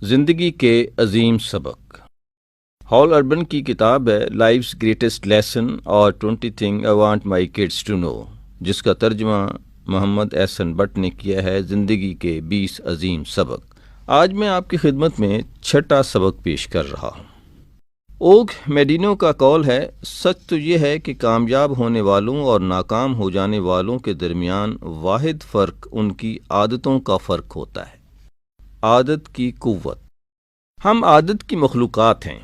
زندگی کے عظیم سبق ہال اربن کی کتاب ہے لائف's گریٹسٹ لیسن اور 20 thing I want my kids to know, جس کا ترجمہ محمد احسن بٹ نے کیا ہے زندگی کے 20 عظیم سبق۔ آج میں آپ کی خدمت میں چھٹا سبق پیش کر رہا ہوں۔ اوگ میڈینو کا قول ہے، سچ تو یہ ہے کہ کامیاب ہونے والوں اور ناکام ہو جانے والوں کے درمیان واحد فرق ان کی عادتوں کا فرق ہوتا ہے۔ عادت کی قوت۔ ہم عادت کی مخلوقات ہیں۔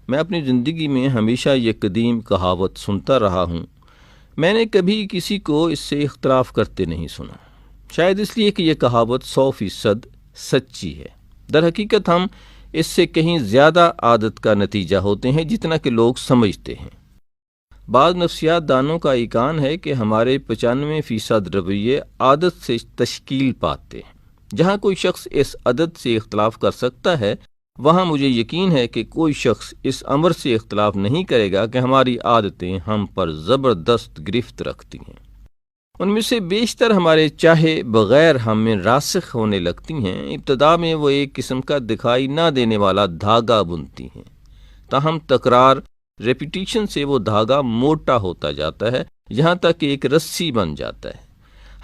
میں اپنی زندگی میں ہمیشہ یہ قدیم کہاوت سنتا رہا ہوں، میں نے کبھی کسی کو اس سے اختلاف کرتے نہیں سنا، شاید اس لیے کہ یہ کہاوت 100% سچی ہے۔ در حقیقت ہم اس سے کہیں زیادہ عادت کا نتیجہ ہوتے ہیں جتنا کہ لوگ سمجھتے ہیں۔ بعض نفسیات دانوں کا ایقان ہے کہ ہمارے 95% رویے عادت سے تشکیل پاتے ہیں۔ جہاں کوئی شخص اس عدد سے اختلاف کر سکتا ہے، وہاں مجھے یقین ہے کہ کوئی شخص اس امر سے اختلاف نہیں کرے گا کہ ہماری عادتیں ہم پر زبردست گرفت رکھتی ہیں۔ ان میں سے بیشتر ہمارے چاہے بغیر ہم میں راسخ ہونے لگتی ہیں۔ ابتدا میں وہ ایک قسم کا دکھائی نہ دینے والا دھاگا بنتی ہیں، تاہم تکرار ریپیٹیشن سے وہ دھاگا موٹا ہوتا جاتا ہے، یہاں تک کہ ایک رسی بن جاتا ہے۔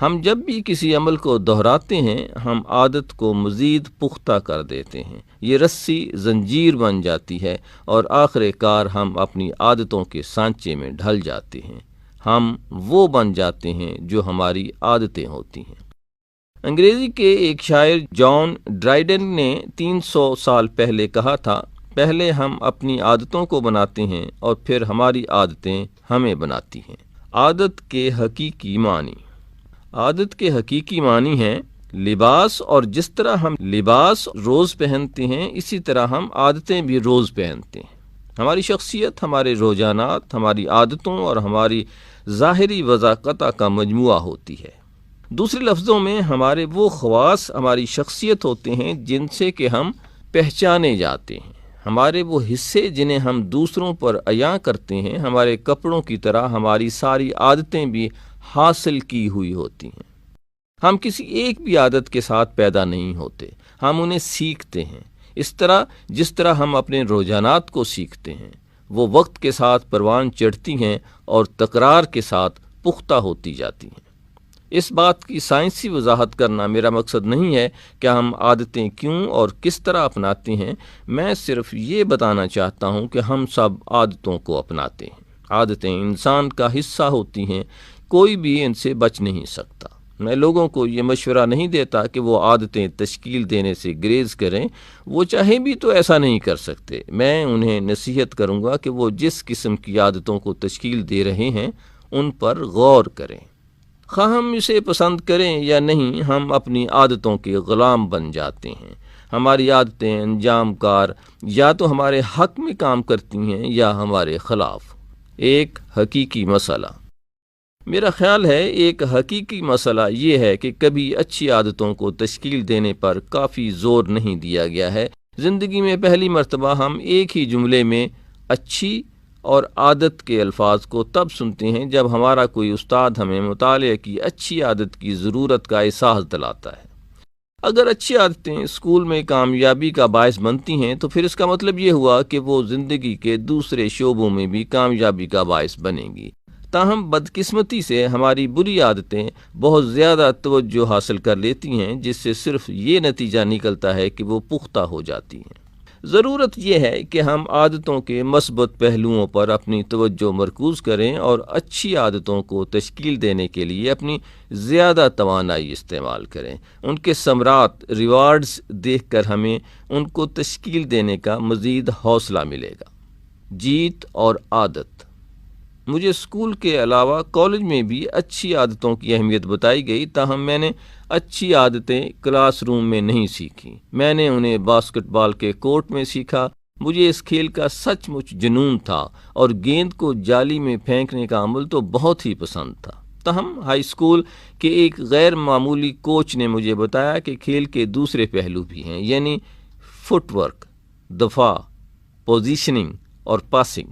ہم جب بھی کسی عمل کو دہراتے ہیں، ہم عادت کو مزید پختہ کر دیتے ہیں، یہ رسی زنجیر بن جاتی ہے اور آخر کار ہم اپنی عادتوں کے سانچے میں ڈھل جاتے ہیں۔ ہم وہ بن جاتے ہیں جو ہماری عادتیں ہوتی ہیں۔ انگریزی کے ایک شاعر جان ڈرائیڈن نے 300 سال پہلے کہا تھا، پہلے ہم اپنی عادتوں کو بناتے ہیں اور پھر ہماری عادتیں ہمیں بناتی ہیں۔ عادت کے حقیقی معنی۔ عادت کے حقیقی معنی ہیں لباس، اور جس طرح ہم لباس روز پہنتے ہیں اسی طرح ہم عادتیں بھی روز پہنتے ہیں۔ ہماری شخصیت ہمارے رجحانات، ہماری عادتوں اور ہماری ظاہری وضاحت کا مجموعہ ہوتی ہے۔ دوسرے لفظوں میں ہمارے وہ خواص ہماری شخصیت ہوتے ہیں جن سے کہ ہم پہچانے جاتے ہیں۔ ہمارے وہ حصے جنہیں ہم دوسروں پر عیاں کرتے ہیں، ہمارے کپڑوں کی طرح ہماری ساری عادتیں بھی حاصل کی ہوئی ہوتی ہیں۔ ہم کسی ایک بھی عادت کے ساتھ پیدا نہیں ہوتے، ہم انہیں سیکھتے ہیں۔ اس طرح جس طرح ہم اپنے رجحانات کو سیکھتے ہیں، وہ وقت کے ساتھ پروان چڑھتی ہیں اور تکرار کے ساتھ پختہ ہوتی جاتی ہیں۔ اس بات کی سائنسی وضاحت کرنا میرا مقصد نہیں ہے کہ ہم عادتیں کیوں اور کس طرح اپناتے ہیں، میں صرف یہ بتانا چاہتا ہوں کہ ہم سب عادتوں کو اپناتے ہیں۔ عادتیں انسان کا حصہ ہوتی ہیں، کوئی بھی ان سے بچ نہیں سکتا۔ میں لوگوں کو یہ مشورہ نہیں دیتا کہ وہ عادتیں تشکیل دینے سے گریز کریں، وہ چاہیں بھی تو ایسا نہیں کر سکتے۔ میں انہیں نصیحت کروں گا کہ وہ جس قسم کی عادتوں کو تشکیل دے رہے ہیں ان پر غور کریں۔ خواہ ہم اسے پسند کریں یا نہیں، ہم اپنی عادتوں کے غلام بن جاتے ہیں۔ ہماری عادتیں انجام کار یا تو ہمارے حق میں کام کرتی ہیں یا ہمارے خلاف۔ ایک حقیقی مسئلہ۔ میرا خیال ہے ایک حقیقی مسئلہ یہ ہے کہ کبھی اچھی عادتوں کو تشکیل دینے پر کافی زور نہیں دیا گیا ہے۔ زندگی میں پہلی مرتبہ ہم ایک ہی جملے میں اچھی اور عادت کے الفاظ کو تب سنتے ہیں جب ہمارا کوئی استاد ہمیں مطالعہ کی اچھی عادت کی ضرورت کا احساس دلاتا ہے۔ اگر اچھی عادتیں اسکول میں کامیابی کا باعث بنتی ہیں تو پھر اس کا مطلب یہ ہوا کہ وہ زندگی کے دوسرے شعبوں میں بھی کامیابی کا باعث بنیں گی۔ تاہم بدقسمتی سے ہماری بری عادتیں بہت زیادہ توجہ حاصل کر لیتی ہیں، جس سے صرف یہ نتیجہ نکلتا ہے کہ وہ پختہ ہو جاتی ہیں۔ ضرورت یہ ہے کہ ہم عادتوں کے مثبت پہلوؤں پر اپنی توجہ مرکوز کریں اور اچھی عادتوں کو تشکیل دینے کے لیے اپنی زیادہ توانائی استعمال کریں۔ ان کے ثمرات، ریوارڈز دیکھ کر ہمیں ان کو تشکیل دینے کا مزید حوصلہ ملے گا۔ جیت اور عادت۔ مجھے اسکول کے علاوہ کالج میں بھی اچھی عادتوں کی اہمیت بتائی گئی، تاہم میں نے اچھی عادتیں کلاس روم میں نہیں سیکھی، میں نے انہیں باسکٹ بال کے کورٹ میں سیکھا۔ مجھے اس کھیل کا سچ مچ جنون تھا اور گیند کو جالی میں پھینکنے کا عمل تو بہت ہی پسند تھا۔ تاہم ہائی اسکول کے ایک غیر معمولی کوچ نے مجھے بتایا کہ کھیل کے دوسرے پہلو بھی ہیں، یعنی فٹ ورک، دفاع، پوزیشننگ اور پاسنگ۔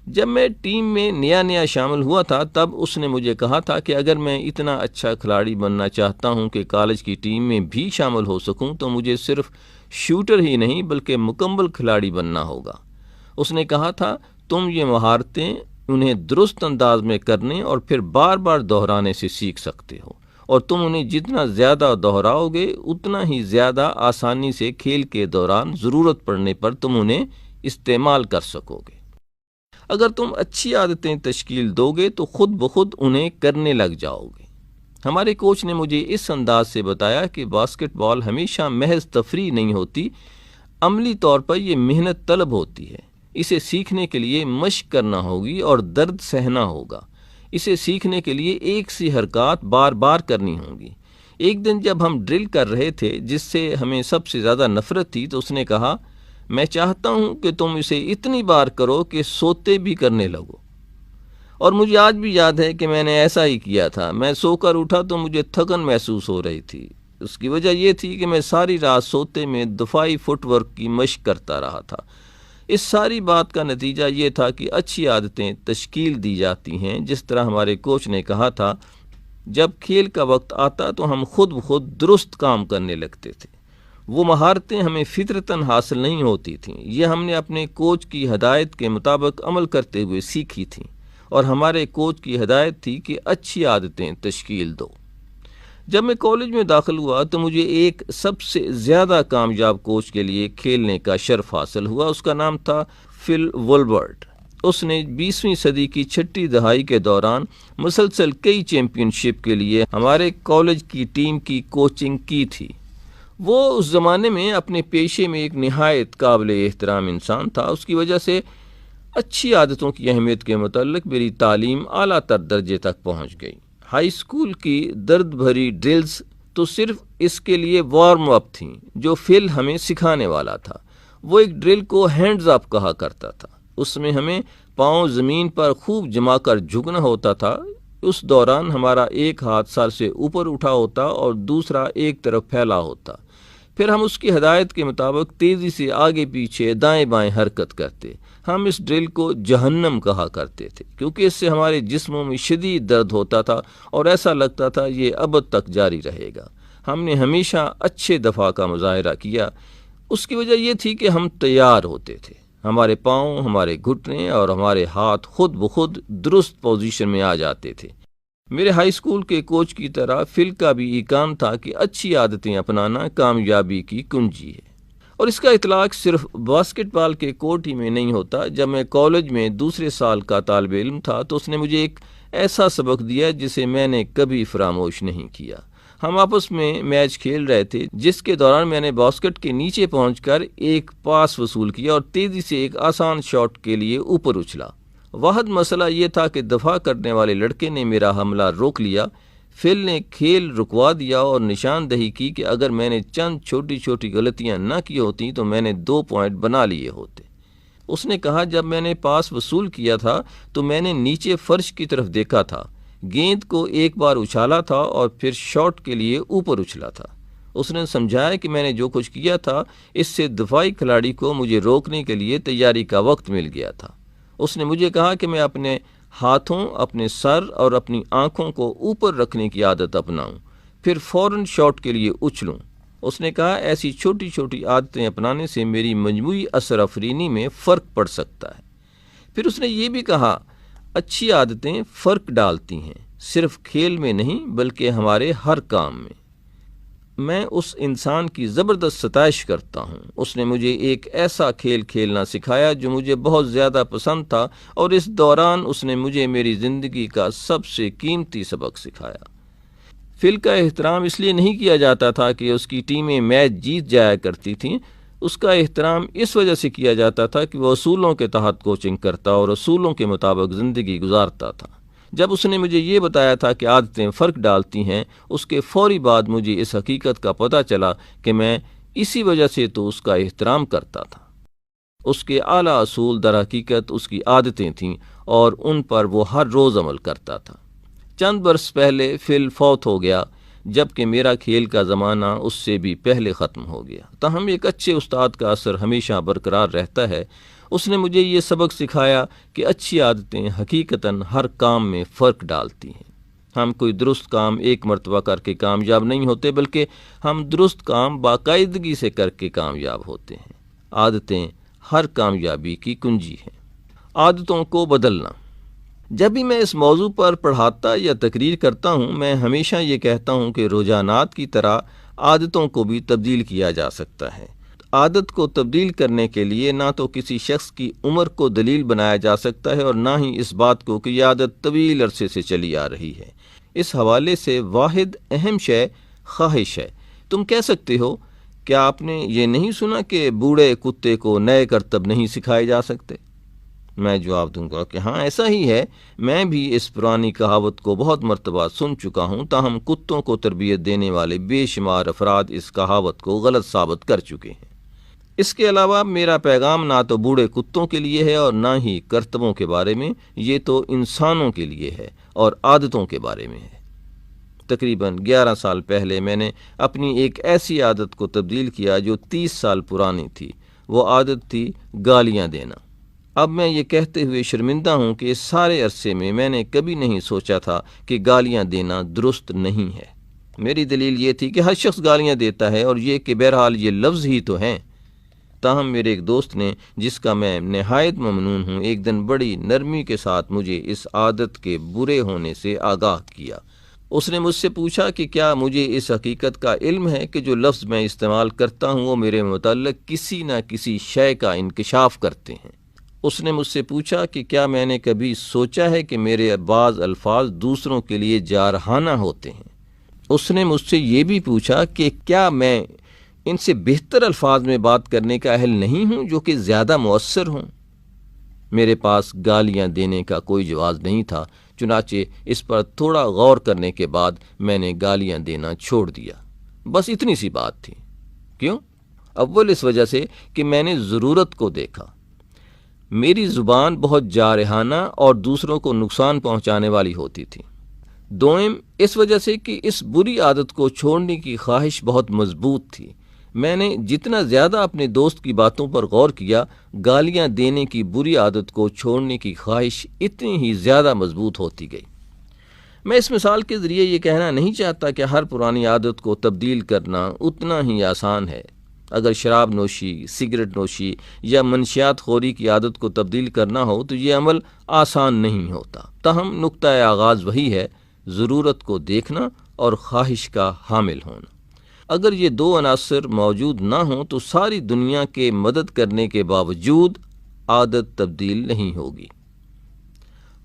جب میں ٹیم میں نیا شامل ہوا تھا تب اس نے مجھے کہا تھا کہ اگر میں اتنا اچھا کھلاڑی بننا چاہتا ہوں کہ کالج کی ٹیم میں بھی شامل ہو سکوں تو مجھے صرف شوٹر ہی نہیں بلکہ مکمل کھلاڑی بننا ہوگا۔ اس نے کہا تھا تم یہ مہارتیں انہیں درست انداز میں کرنے اور پھر بار بار دہرانے سے سیکھ سکتے ہو، اور تم انہیں جتنا زیادہ دہراؤ گے اتنا ہی زیادہ آسانی سے کھیل کے دوران ضرورت پڑنے پر تم انہیں استعمال کر سکو گے۔ اگر تم اچھی عادتیں تشکیل دو گے تو خود بخود انہیں کرنے لگ جاؤ گے۔ ہمارے کوچ نے مجھے اس انداز سے بتایا کہ باسکٹ بال ہمیشہ محض تفریح نہیں ہوتی، عملی طور پر یہ محنت طلب ہوتی ہے۔ اسے سیکھنے کے لیے مشق کرنا ہوگی اور درد سہنا ہوگا۔ اسے سیکھنے کے لیے ایک سی حرکات بار بار کرنی ہوں گی۔ ایک دن جب ہم ڈرل کر رہے تھے جس سے ہمیں سب سے زیادہ نفرت تھی تو اس نے کہا میں چاہتا ہوں کہ تم اسے اتنی بار کرو کہ سوتے بھی کرنے لگو۔ اور مجھے آج بھی یاد ہے کہ میں نے ایسا ہی کیا تھا۔ میں سو کر اٹھا تو مجھے تھکن محسوس ہو رہی تھی۔ اس کی وجہ یہ تھی کہ میں ساری رات سوتے میں دفاعی فٹ ورک کی مشق کرتا رہا تھا۔ اس ساری بات کا نتیجہ یہ تھا کہ اچھی عادتیں تشکیل دی جاتی ہیں، جس طرح ہمارے کوچ نے کہا تھا جب کھیل کا وقت آتا تو ہم خود بخود درست کام کرنے لگتے تھے۔ وہ مہارتیں ہمیں فطرتاً حاصل نہیں ہوتی تھیں، یہ ہم نے اپنے کوچ کی ہدایت کے مطابق عمل کرتے ہوئے سیکھی تھیں، اور ہمارے کوچ کی ہدایت تھی کہ اچھی عادتیں تشکیل دو۔ جب میں کالج میں داخل ہوا تو مجھے ایک سب سے زیادہ کامیاب کوچ کے لیے کھیلنے کا شرف حاصل ہوا۔ اس کا نام تھا فل وولبرٹ۔ اس نے 20ویں صدی کی چھٹی دہائی کے دوران مسلسل کئی چیمپئن شپ کے لیے ہمارے کالج کی ٹیم کی کوچنگ کی تھی۔ وہ اس زمانے میں اپنے پیشے میں ایک نہایت قابل احترام انسان تھا۔ اس کی وجہ سے اچھی عادتوں کی اہمیت کے متعلق میری تعلیم اعلیٰ تر درجے تک پہنچ گئی۔ ہائی اسکول کی درد بھری ڈرلز تو صرف اس کے لیے وارم اپ تھیں جو فل ہمیں سکھانے والا تھا۔ وہ ایک ڈرل کو ہینڈز اپ کہا کرتا تھا۔ اس میں ہمیں پاؤں زمین پر خوب جما کر جھکنا ہوتا تھا۔ اس دوران ہمارا ایک ہاتھ سر سے اوپر اٹھا ہوتا اور دوسرا ایک طرف پھیلا ہوتا۔ پھر ہم اس کی ہدایت کے مطابق تیزی سے آگے پیچھے دائیں بائیں حرکت کرتے۔ ہم اس ڈرل کو جہنم کہا کرتے تھے کیونکہ اس سے ہمارے جسموں میں شدید درد ہوتا تھا اور ایسا لگتا تھا یہ ابد تک جاری رہے گا۔ ہم نے ہمیشہ اچھے دفاع کا مظاہرہ کیا۔ اس کی وجہ یہ تھی کہ ہم تیار ہوتے تھے۔ ہمارے پاؤں، ہمارے گھٹنے اور ہمارے ہاتھ خود بخود درست پوزیشن میں آ جاتے تھے۔ میرے ہائی اسکول کے کوچ کی طرح فل کا بھی یہ کام تھا کہ اچھی عادتیں اپنانا کامیابی کی کنجی ہے۔ اور اس کا اطلاق صرف باسکٹ بال کے کورٹ ہی میں نہیں ہوتا۔ جب میں کالج میں دوسرے سال کا طالب علم تھا تو اس نے مجھے ایک ایسا سبق دیا جسے میں نے کبھی فراموش نہیں کیا۔ ہم آپس میں میچ کھیل رہے تھے جس کے دوران میں نے باسکٹ کے نیچے پہنچ کر ایک پاس وصول کیا اور تیزی سے ایک آسان شاٹ کے لیے اوپر اچھلا۔ واحد مسئلہ یہ تھا کہ دفاع کرنے والے لڑکے نے میرا حملہ روک لیا۔ فل نے کھیل رکوا دیا اور نشاندہی کی کہ اگر میں نے چند چھوٹی چھوٹی غلطیاں نہ کی ہوتی تو میں نے 2 پوائنٹ بنا لیے ہوتے۔ اس نے کہا جب میں نے پاس وصول کیا تھا تو میں نے نیچے فرش کی طرف دیکھا تھا، گیند کو ایک بار اچھالا تھا اور پھر شاٹ کے لیے اوپر اچھلا تھا۔ اس نے سمجھایا کہ میں نے جو کچھ کیا تھا اس سے دفاعی کھلاڑی کو مجھے روکنے کے لیے تیاری کا وقت مل گیا تھا۔ اس نے مجھے کہا کہ میں اپنے ہاتھوں، اپنے سر اور اپنی آنکھوں کو اوپر رکھنے کی عادت اپناؤں، پھر فوراً شاٹ کے لیے اچھلوں۔ اس نے کہا ایسی چھوٹی چھوٹی عادتیں اپنانے سے میری مجموعی اثر افرینی میں فرق پڑ سکتا ہے۔ پھر اس نے یہ بھی کہا اچھی عادتیں فرق ڈالتی ہیں، صرف کھیل میں نہیں بلکہ ہمارے ہر کام میں۔ میں اس انسان کی زبردست ستائش کرتا ہوں۔ اس نے مجھے ایک ایسا کھیل کھیلنا سکھایا جو مجھے بہت زیادہ پسند تھا، اور اس دوران اس نے مجھے میری زندگی کا سب سے قیمتی سبق سکھایا۔ فل کا احترام اس لیے نہیں کیا جاتا تھا کہ اس کی ٹیمیں میچ جیت جایا کرتی تھیں، اس کا احترام اس وجہ سے کیا جاتا تھا کہ وہ اصولوں کے تحت کوچنگ کرتا اور اصولوں کے مطابق زندگی گزارتا تھا۔ جب اس نے مجھے یہ بتایا تھا کہ عادتیں فرق ڈالتی ہیں، اس کے فوری بعد مجھے اس حقیقت کا پتہ چلا کہ میں اسی وجہ سے تو اس کا احترام کرتا تھا۔ اس کے اعلیٰ اصول در حقیقت اس کی عادتیں تھیں اور ان پر وہ ہر روز عمل کرتا تھا۔ چند برس پہلے فل فوت ہو گیا، جبکہ میرا کھیل کا زمانہ اس سے بھی پہلے ختم ہو گیا۔ تاہم ایک اچھے استاد کا اثر ہمیشہ برقرار رہتا ہے۔ اس نے مجھے یہ سبق سکھایا کہ اچھی عادتیں حقیقتاً ہر کام میں فرق ڈالتی ہیں۔ ہم کوئی درست کام ایک مرتبہ کر کے کامیاب نہیں ہوتے، بلکہ ہم درست کام باقاعدگی سے کر کے کامیاب ہوتے ہیں۔ عادتیں ہر کامیابی کی کنجی ہیں۔ عادتوں کو بدلنا۔ جب بھی میں اس موضوع پر پڑھاتا یا تقریر کرتا ہوں، میں ہمیشہ یہ کہتا ہوں کہ رجحانات کی طرح عادتوں کو بھی تبدیل کیا جا سکتا ہے۔ عادت کو تبدیل کرنے کے لیے نہ تو کسی شخص کی عمر کو دلیل بنایا جا سکتا ہے اور نہ ہی اس بات کو کہ یہ عادت طویل عرصے سے چلی آ رہی ہے۔ اس حوالے سے واحد اہم شے خواہش ہے۔ تم کہہ سکتے ہو، کیا آپ نے یہ نہیں سنا کہ بوڑھے کتے کو نئے کرتب نہیں سکھائے جا سکتے؟ میں جواب دوں گا کہ ہاں ایسا ہی ہے، میں بھی اس پرانی کہاوت کو بہت مرتبہ سن چکا ہوں، تاہم کتوں کو تربیت دینے والے بے شمار افراد اس کہاوت کو غلط ثابت کر چکے ہیں۔ اس کے علاوہ میرا پیغام نہ تو بوڑھے کتوں کے لیے ہے اور نہ ہی کرتبوں کے بارے میں، یہ تو انسانوں کے لیے ہے اور عادتوں کے بارے میں ہے۔ تقریباً 11 سال پہلے میں نے اپنی ایک ایسی عادت کو تبدیل کیا جو 30 سال پرانی تھی۔ وہ عادت تھی گالیاں دینا۔ اب میں یہ کہتے ہوئے شرمندہ ہوں کہ اس سارے عرصے میں نے کبھی نہیں سوچا تھا کہ گالیاں دینا درست نہیں ہے۔ میری دلیل یہ تھی کہ ہر شخص گالیاں دیتا ہے اور یہ کہ بہرحال یہ لفظ ہی تو ہیں۔ تاہم میرے ایک دوست نے، جس کا میں نہایت ممنون ہوں، ایک دن بڑی نرمی کے ساتھ مجھے اس عادت کے برے ہونے سے آگاہ کیا۔ اس نے مجھ سے پوچھا کہ کیا مجھے اس حقیقت کا علم ہے کہ جو لفظ میں استعمال کرتا ہوں وہ میرے متعلق کسی نہ کسی شے کا انکشاف کرتے ہیں۔ اس نے مجھ سے پوچھا کہ کیا میں نے کبھی سوچا ہے کہ میرے بعض الفاظ دوسروں کے لیے جارحانہ ہوتے ہیں۔ اس نے مجھ سے یہ بھی پوچھا کہ کیا میں ان سے بہتر الفاظ میں بات کرنے کا اہل نہیں ہوں جو کہ زیادہ مؤثر ہوں۔ میرے پاس گالیاں دینے کا کوئی جواز نہیں تھا، چنانچہ اس پر تھوڑا غور کرنے کے بعد میں نے گالیاں دینا چھوڑ دیا۔ بس اتنی سی بات تھی۔ کیوں؟ اول اس وجہ سے کہ میں نے ضرورت کو دیکھا۔ میری زبان بہت جارحانہ اور دوسروں کو نقصان پہنچانے والی ہوتی تھی۔ دوم اس وجہ سے کہ اس بری عادت کو چھوڑنے کی خواہش بہت مضبوط تھی۔ میں نے جتنا زیادہ اپنے دوست کی باتوں پر غور کیا، گالیاں دینے کی بری عادت کو چھوڑنے کی خواہش اتنی ہی زیادہ مضبوط ہوتی گئی۔ میں اس مثال کے ذریعے یہ کہنا نہیں چاہتا کہ ہر پرانی عادت کو تبدیل کرنا اتنا ہی آسان ہے۔ اگر شراب نوشی، سگریٹ نوشی یا منشیات خوری کی عادت کو تبدیل کرنا ہو تو یہ عمل آسان نہیں ہوتا۔ تاہم نقطۂ آغاز وہی ہے، ضرورت کو دیکھنا اور خواہش کا حامل ہونا۔ اگر یہ دو عناصر موجود نہ ہوں تو ساری دنیا کے مدد کرنے کے باوجود عادت تبدیل نہیں ہوگی۔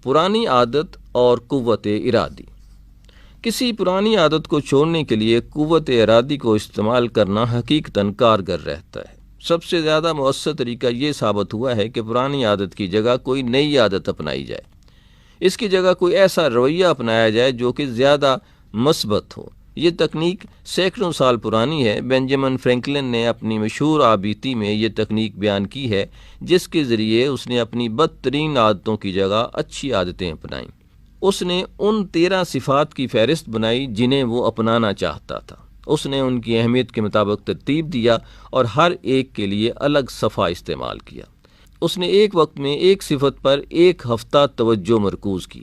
پرانی عادت اور قوت ارادی۔ کسی پرانی عادت کو چھوڑنے کے لیے قوت ارادی کو استعمال کرنا حقیقتاً کارگر رہتا ہے۔ سب سے زیادہ مؤثر طریقہ یہ ثابت ہوا ہے کہ پرانی عادت کی جگہ کوئی نئی عادت اپنائی جائے۔ اس کی جگہ کوئی ایسا رویہ اپنایا جائے جو کہ زیادہ مثبت ہو۔ یہ تکنیک سینکڑوں سال پرانی ہے۔ بینجامن فرینکلن نے اپنی مشہور آبیتی میں یہ تکنیک بیان کی ہے، جس کے ذریعے اس نے اپنی بدترین عادتوں کی جگہ اچھی عادتیں اپنائیں۔ اس نے ان 13 صفات کی فہرست بنائی جنہیں وہ اپنانا چاہتا تھا۔ اس نے ان کی اہمیت کے مطابق ترتیب دیا اور ہر ایک کے لیے الگ صفحہ استعمال کیا۔ اس نے ایک وقت میں ایک صفت پر ایک ہفتہ توجہ مرکوز کی۔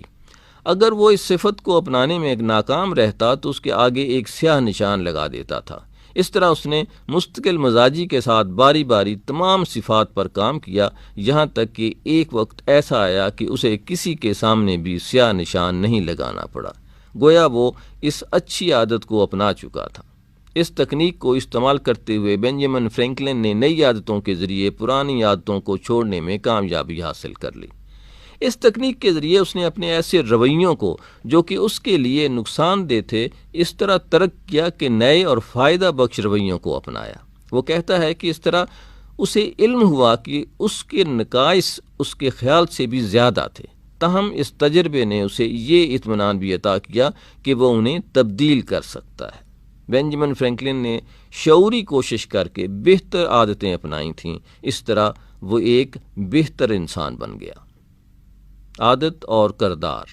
اگر وہ اس صفت کو اپنانے میں ناکام رہتا تو اس کے آگے ایک سیاہ نشان لگا دیتا تھا۔ اس طرح اس نے مستقل مزاجی کے ساتھ باری باری تمام صفات پر کام کیا، یہاں تک کہ ایک وقت ایسا آیا کہ اسے کسی کے سامنے بھی سیاہ نشان نہیں لگانا پڑا، گویا وہ اس اچھی عادت کو اپنا چکا تھا۔ اس تکنیک کو استعمال کرتے ہوئے بینجامن فرینکلن نے نئی عادتوں کے ذریعے پرانی عادتوں کو چھوڑنے میں کامیابی حاصل کر لی۔ اس تکنیک کے ذریعے اس نے اپنے ایسے رویوں کو جو کہ اس کے لیے نقصان دہ تھے اس طرح ترک کیا کہ نئے اور فائدہ بخش رویوں کو اپنایا۔ وہ کہتا ہے کہ اس طرح اسے علم ہوا کہ اس کے نقائص اس کے خیال سے بھی زیادہ تھے، تاہم اس تجربے نے اسے یہ اطمینان بھی عطا کیا کہ وہ انہیں تبدیل کر سکتا ہے۔ بینجامن فرینکلن نے شعوری کوشش کر کے بہتر عادتیں اپنائی تھیں، اس طرح وہ ایک بہتر انسان بن گیا۔ عادت اور کردار۔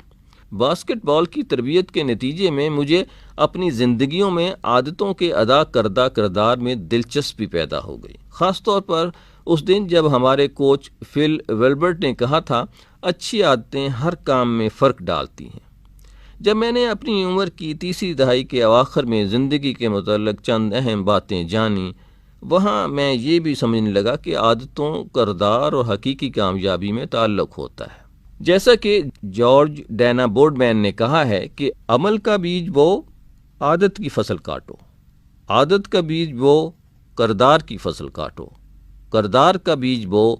باسکٹ بال کی تربیت کے نتیجے میں مجھے اپنی زندگیوں میں عادتوں کے ادا کردہ کردار میں دلچسپی پیدا ہو گئی، خاص طور پر اس دن جب ہمارے کوچ فل ویلبرٹ نے کہا تھا اچھی عادتیں ہر کام میں فرق ڈالتی ہیں۔ جب میں نے اپنی عمر کی تیسری دہائی کے اواخر میں زندگی کے متعلق چند اہم باتیں جانیں، وہاں میں یہ بھی سمجھنے لگا کہ عادتوں، کردار اور حقیقی کامیابی میں تعلق ہوتا ہے۔ جیسا کہ جارج ڈینا بورڈ مین نے کہا ہے کہ عمل کا بیج بو، عادت کی فصل کاٹو، عادت کا بیج بو، کردار کی فصل کاٹو، کردار کا بیج بو،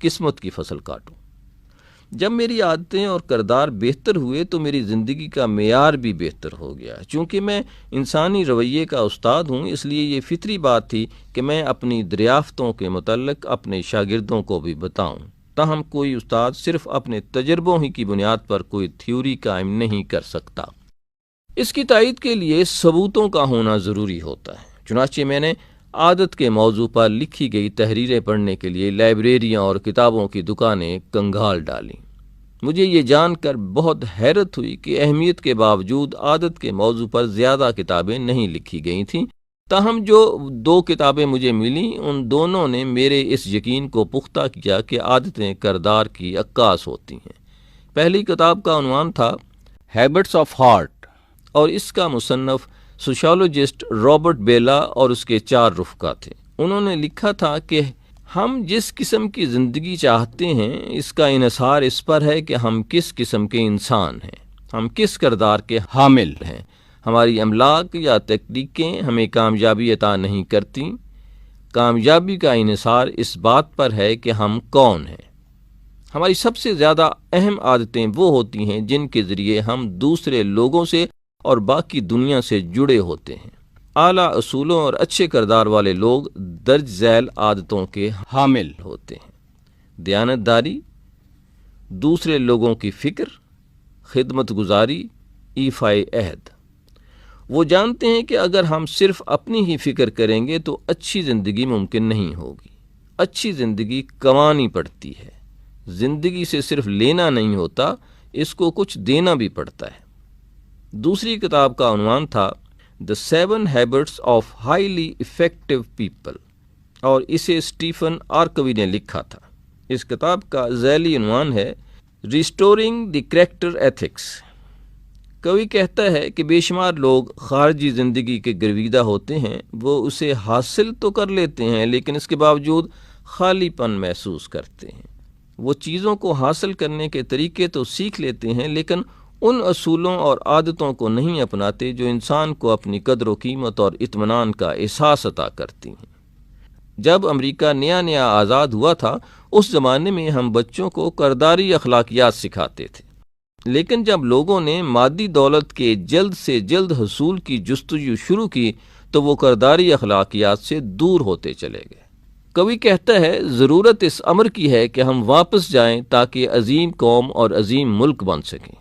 قسمت کی فصل کاٹو۔ جب میری عادتیں اور کردار بہتر ہوئے تو میری زندگی کا معیار بھی بہتر ہو گیا۔ چونکہ میں انسانی رویے کا استاد ہوں، اس لیے یہ فطری بات تھی کہ میں اپنی دریافتوں کے متعلق اپنے شاگردوں کو بھی بتاؤں۔ تاہم کوئی استاد صرف اپنے تجربوں ہی کی بنیاد پر کوئی تھیوری قائم نہیں کر سکتا، اس کی تائید کے لیے ثبوتوں کا ہونا ضروری ہوتا ہے۔ چنانچہ میں نے عادت کے موضوع پر لکھی گئی تحریریں پڑھنے کے لیے لائبریریاں اور کتابوں کی دکانیں کنگال ڈالیں۔ مجھے یہ جان کر بہت حیرت ہوئی کہ اہمیت کے باوجود عادت کے موضوع پر زیادہ کتابیں نہیں لکھی گئی تھیں، تاہم جو 2 کتابیں مجھے ملیں ان دونوں نے میرے اس یقین کو پختہ کیا کہ عادتیں کردار کی عکاس ہوتی ہیں۔ پہلی کتاب کا عنوان تھا ہیبٹس آف ہارٹ، اور اس کا مصنف سوشیولوجسٹ رابرٹ بیلا اور اس کے 4 رفقا تھے۔ انہوں نے لکھا تھا کہ ہم جس قسم کی زندگی چاہتے ہیں اس کا انحصار اس پر ہے کہ ہم کس قسم کے انسان ہیں، ہم کس کردار کے حامل ہیں۔ ہماری املاک یا تکنیکیں ہمیں کامیابی عطا نہیں کرتی، کامیابی کا انحصار اس بات پر ہے کہ ہم کون ہیں۔ ہماری سب سے زیادہ اہم عادتیں وہ ہوتی ہیں جن کے ذریعے ہم دوسرے لوگوں سے اور باقی دنیا سے جڑے ہوتے ہیں۔ اعلیٰ اصولوں اور اچھے کردار والے لوگ درج ذیل عادتوں کے حامل ہوتے ہیں: دیانتداری، دوسرے لوگوں کی فکر، خدمت گزاری، ایفائے عہد۔ وہ جانتے ہیں کہ اگر ہم صرف اپنی ہی فکر کریں گے تو اچھی زندگی ممکن نہیں ہوگی۔ اچھی زندگی کمانی پڑتی ہے۔ زندگی سے صرف لینا نہیں ہوتا، اس کو کچھ دینا بھی پڑتا ہے۔ دوسری کتاب کا عنوان تھا The 7 Habits of Highly Effective People، اور اسے اسٹیفن آرکوی نے لکھا تھا۔ اس کتاب کا ذیلی عنوان ہے Restoring the Character Ethics۔ کوئی کہتا ہے کہ بے شمار لوگ خارجی زندگی کے گرویدہ ہوتے ہیں، وہ اسے حاصل تو کر لیتے ہیں لیکن اس کے باوجود خالی پن محسوس کرتے ہیں۔ وہ چیزوں کو حاصل کرنے کے طریقے تو سیکھ لیتے ہیں لیکن ان اصولوں اور عادتوں کو نہیں اپناتے جو انسان کو اپنی قدر و قیمت اور اطمینان کا احساس عطا کرتی ہیں۔ جب امریکہ نیا آزاد ہوا تھا، اس زمانے میں ہم بچوں کو کرداری اخلاقیات سکھاتے تھے، لیکن جب لوگوں نے مادی دولت کے جلد سے جلد حصول کی جستجو شروع کی تو وہ کرداری اخلاقیات سے دور ہوتے چلے گئے۔ کوئی کہتا ہے ضرورت اس امر کی ہے کہ ہم واپس جائیں تاکہ عظیم قوم اور عظیم ملک بن سکیں۔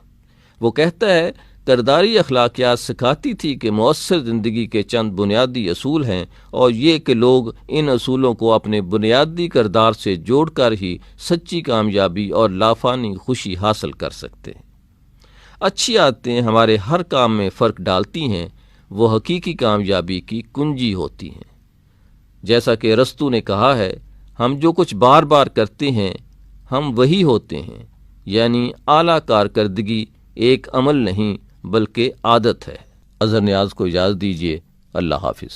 وہ کہتا ہے کرداری اخلاقیات سکھاتی تھی کہ مؤثر زندگی کے چند بنیادی اصول ہیں، اور یہ کہ لوگ ان اصولوں کو اپنے بنیادی کردار سے جوڑ کر ہی سچی کامیابی اور لافانی خوشی حاصل کر سکتے ہیں۔ اچھی عادتیں ہمارے ہر کام میں فرق ڈالتی ہیں، وہ حقیقی کامیابی کی کنجی ہوتی ہیں۔ جیسا کہ ارسطو نے کہا ہے، ہم جو کچھ بار بار کرتے ہیں ہم وہی ہوتے ہیں، یعنی اعلیٰ کارکردگی ایک عمل نہیں بلکہ عادت ہے۔ اظہر نیاز کو اجازت دیجیے۔ اللہ حافظ۔